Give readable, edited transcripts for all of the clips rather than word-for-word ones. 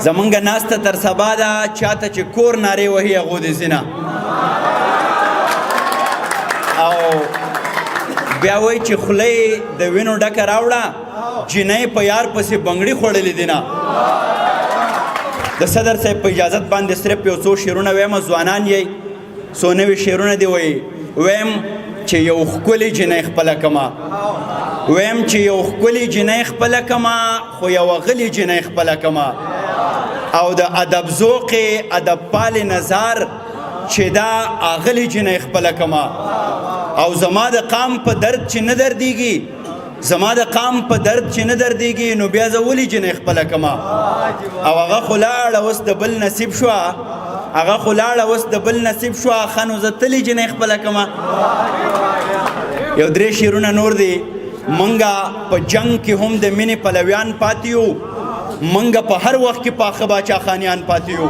زمونږ ناسته تر سبا ده چاته چې کور نارې وهي هغو دې ځینه او بیا وایي چې خوله یې د وینو ډکه راوړه جینۍ په یار پسې بنګړي خوړلې دي نه د صدر صاحب په اجازت باندې صرف یو څو شعرونه ویم ځوانان یې څو نوي شعرونه دي ویم چې یو ښکلې جینۍ خپله کما ویم چې یو ښکلې جینۍ خپله کما خو یوه غلې جینۍ خپله کما او د ادب ذوقې ادب پالې نظر چې دا اغلې جینۍ خپله کما او زما د قام په درد چې نه دردیږي زما د قام په درد چې نه دردیږي نو بیا زه ولې جینۍ خپله کما او هغه خو لاړه اوس د بل نصیب شوه هغه خو لاړه اوس د بل نصیب شوه ښه نو زه تلې جینۍ خپله کما یو درې شعرونه نور دي منګه په جنگ کې هم د مینې پلویان پاتې یو منګه په هر وخت کې پاخه باچا خانیان پاتې یو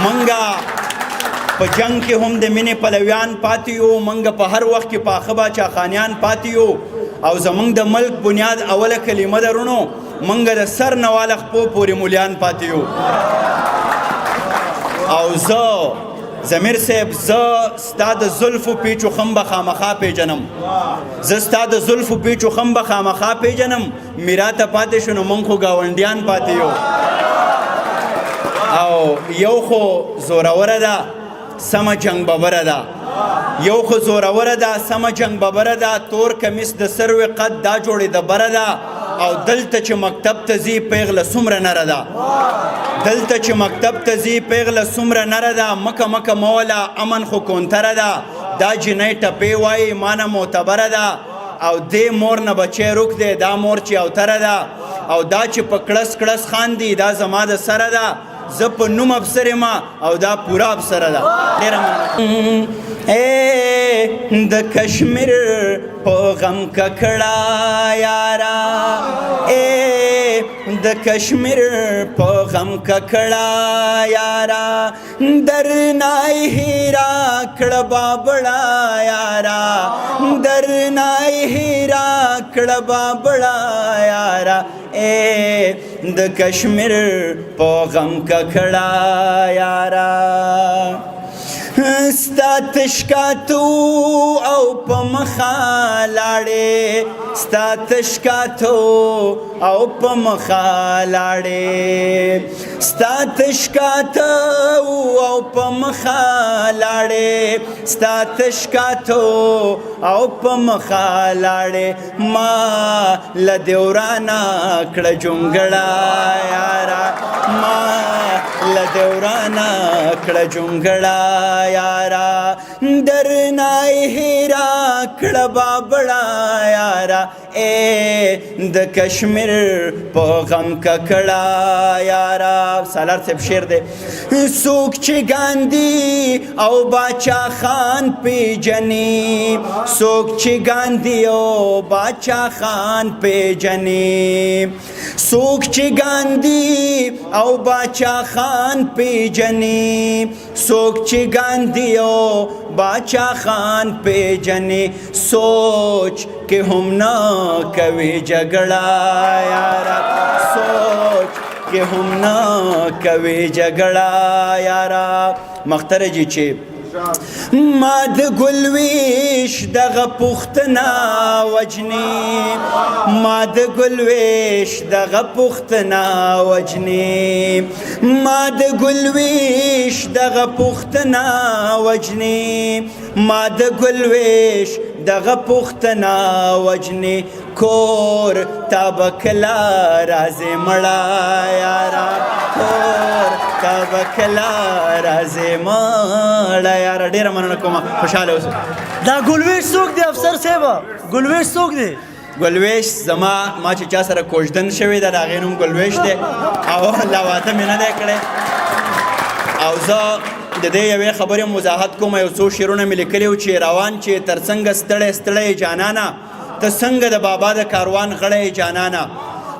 منګه په جنگ کې هم د مینې پلویان پاتې یو منګه په هر وخت کې پاخه باچا خانیان پاتې یو او زمونږ د ملک بنیاد اوله کلمه درونو منګه د سر نه واله خپو پورې مولیان پاتې یو او زه ضمیر صاحب زه ستا د زلفو پیچو خم به خامخا پیژنم زه ستا د زلفو پیچو خم به خامخا پیژنم میراته پاتې شو نو موږ خو ګاونډیان پاتې یو او یو خو زوروره ده سمه جنگ ببره ده یو خو زوروره ده سمه جنگ ببره ده تور کمیس د سروې قد دا جوړې د بره ده او دلته چې مکتب ته ځي پیغله څومره نره ده دلته چې مکتب ته ځي پیغله څومره نره ده مکه مکه موله امن خو کونتره ده دا جینۍ ټپې وایي مانه معتبره ده او دې مور نه بچی روک دی دا مور چې اوتره ده او دا چې په کړس کړس خاندي دا زما د سره ده زه په نوم افسر یم او دا پوره افسره ده ډېره د کشمیر په غم ککړه یاره د کشمیر په غم ککړه یاره درنای هیرا کړه بابړه یاره درنای هیرا کړه بابړه یاره د کشمیر په غم ککړه یاره ستا تشکاتو او په مخه لاړې ستا تشکاتو او په مخه لاړې ستا تشکاتو او په مخه لاړې ستا تشکاتو او په مخه لاړې ما له دې ورانه کړه جونګړه یاره ما له دې ورانه کړه جونګړه یارا درنای هیرا کړه بابړه یارا د کشمیر په غم ککړه یارا سالار صاحب شعر دی څوک چې ګاندي او باچا خان پیجنی څوک چې ګاندي او باچا خان پیجنی څوک چې ګاندي او باچا خان پیجنی څوک چې ګاندي او باچا خان پیجنی سوچ کې هم نه کوي جګړه یارا سوچ کې هم نه کوي جګړه یارا مخترجی چې ما د ګلویش دغه پوښتنه وجني ما د ګلویش دغه پوښتنه وجني ما د ګلویش دغه پوښتنه وجني ما د ګلویش دغه پوښتنه وجني کور تا به کله راځې مړه یاره کور تا به کله راځې مړه یاره ډېره مننه کومه خوشحاله اوسئ دا ګلویش څوک دی افسر صاحبه ګلویش څوک دی ګلویش زما ما چې چا سره کوژدن شوی ده د هغې نوم ګلویش دی او لا واده مې نه دی کړی او زه د دې یوې خبرې وضاحت کوم یو څو شعرونه مې لیکلي وو چې روان چې تر څنګه ستړی ستړی جانانه ته څنګه د بابا د کاروان غړی جانانه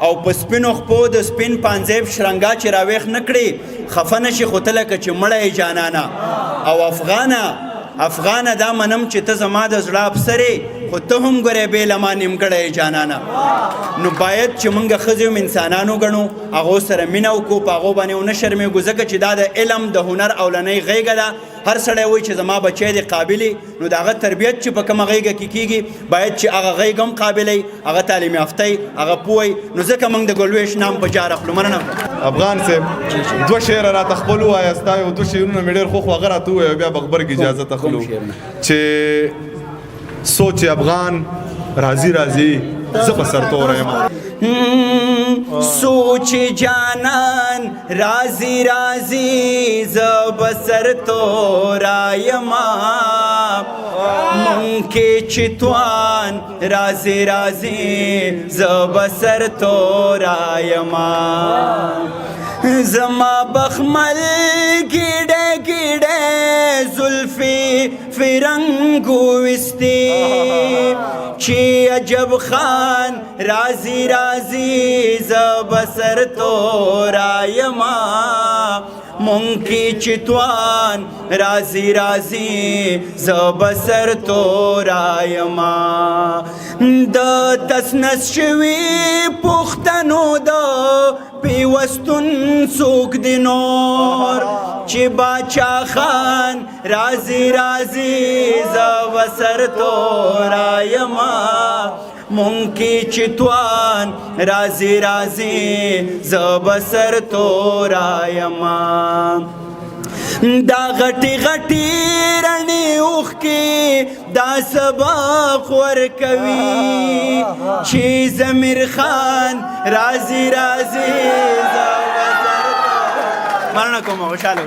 او په سپینو خپو د سپین پانزیب شرنګا چې راویښ نه کړي خفه نشي خو ته لکه چې مړی جانانه او افغانه دا منم چې ته زما د زړه افسرې خو ته هم ګورې بې له ما نیمګړی جانانه نو باید چې موږ ښځې هم انسانان وګڼو هغو سره مینه وکړو په هغو باندې ونه شرمېږو ځکه چې دا د علم د هنر اولنۍ غېږه ده هر سړی وایي چې زما بچی دی قابلي نو د هغه تربیت چې په کومه غېږه کې کېږي باید چې هغه غېږ هم قابلی هغه تعلیم یافته هغه پوه نو ځکه موږ د ګلویش نام په جار اخلو مننه افغان صاحب دوه شعر راته خپل ووایه ستا یو دوه شعرونه مې ډېر خوښ هغه راته ووایه بیا به غبرګ اجازه اخلو چې سوچ افغان راځي راځي زه په سرتوره یم سوچ جانان رازی رازی زبسر تو رایما منکه چتوان رازی رازی زبسر تو رایما زما بخمل گیڑے گیڑے زلفی فرنگو وستی چی عجب خان رازی رازی زبسر تو رایما منکی چتوان رازی رازی زبسر تو رایما د تسنس شوی پختنو د پیوستون سوک دی نور چی باچا خان رازی رازی زبسر تو رایما منکی چتوان رازی رازی زبسر تو رایما دا غټي غټي رڼې اوښکې دا سبق ورکوي چې ضمیر خان رازي رازي مننه کوم خوشحاله